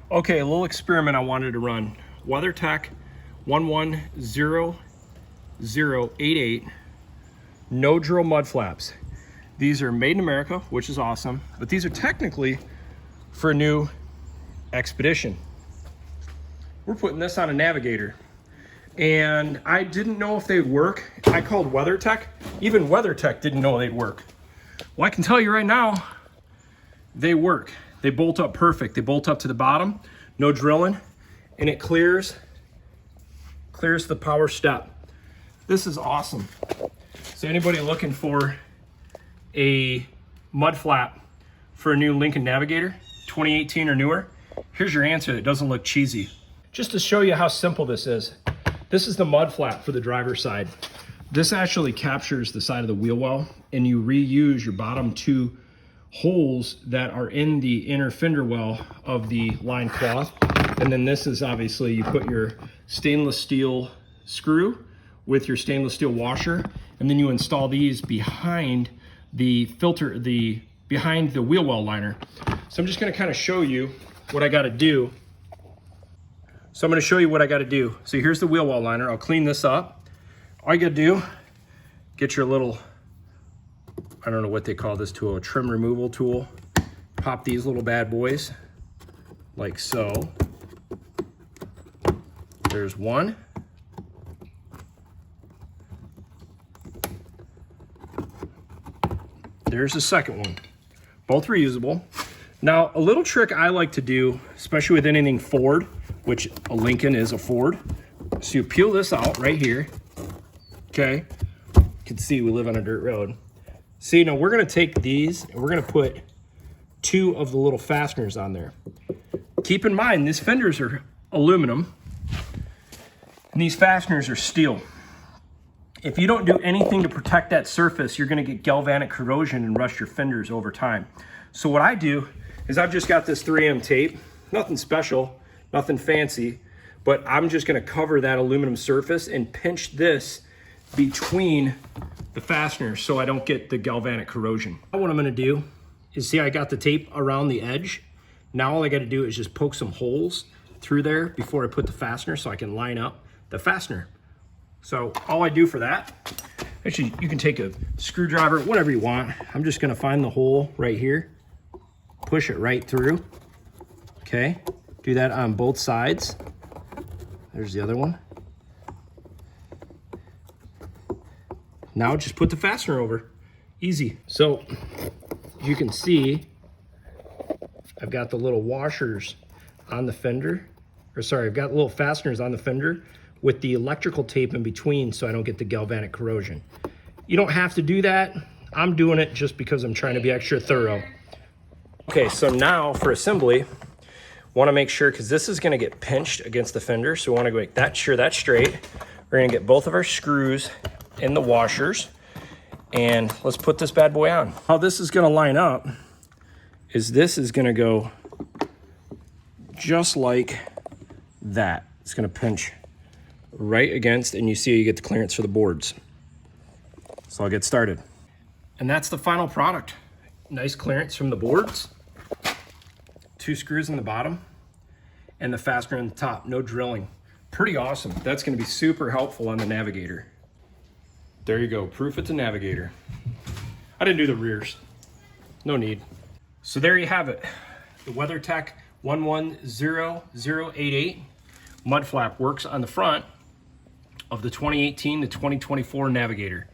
Okay, a little experiment I wanted to run. Wathertech 110088 no drill mud flaps. These are made in America, which is awesome, but these are technically for a new expedition. We're putting this on a Navigator, and I didn't know if they'd work. I called WeatherTech. Even WeatherTech didn't know they'd work. Well, I can tell you right now, they work. They bolt up perfect. They bolt up to the bottom, no drilling, and it clears the power step. This is awesome. So anybody looking for a mud flap for a new Lincoln Navigator, 2018 or newer, here's your answer. It doesn't look cheesy. Just to show you how simple this is the mud flap for the driver's side. This actually captures the side of the wheel well, and you reuse your bottom two holes that are in the inner fender well of the lined cloth. And then this is obviously, you put your stainless steel screw with your stainless steel washer, and then you install these behind the filter, behind the wheel well liner. So I'm just gonna kind of show you what I gotta do. So here's the wheel well liner. I'll clean this up. All you gotta do, get your little, I don't know what they call this tool, a trim removal tool. Pop these little bad boys, like so. There's one. There's the second one. Both reusable. Now, a little trick I like to do, especially with anything Ford, which a Lincoln is a Ford. So you peel this out right here, okay? You can see we live on a dirt road. See, now we're gonna take these and we're gonna put two of the little fasteners on there. Keep in mind, these fenders are aluminum and these fasteners are steel. If you don't do anything to protect that surface, you're gonna get galvanic corrosion and rust your fenders over time. So what I do is I've just got this 3M tape, nothing special, nothing fancy, but I'm just gonna cover that aluminum surface and pinch this between the fasteners so I don't get the galvanic corrosion. Now what I'm gonna do is, see, I got the tape around the edge. Now all I gotta do is just poke some holes through there before I put the fastener so I can line up the fastener. So all I do for that, actually you can take a screwdriver, whatever you want. I'm just gonna find the hole right here, push it right through, okay? Do that on both sides. There's the other one. Now just put the fastener over, easy. So you can see, I've got the little washers on the fender, or sorry, I've got little fasteners on the fender with the electrical tape in between so I don't get the galvanic corrosion. You don't have to do that. I'm doing it just because I'm trying to be extra thorough. Okay, so now for assembly, want to make sure, because this is going to get pinched against the fender, so we want to make that sure that's straight. We're going to get both of our screws in the washers, and let's put this bad boy on. How this is going to line up is this is going to go just like that. It's going to pinch right against, and you see you get the clearance for the boards. So I'll get started. And that's the final product. Nice clearance from the boards. Two screws in the bottom and the fastener on the top, no drilling. Pretty awesome. That's gonna be super helpful on the Navigator. There you go, proof it's a Navigator. I didn't do the rears, no need. So there you have it. The WeatherTech 110088 mud flap works on the front of the 2018 to 2024 Navigator.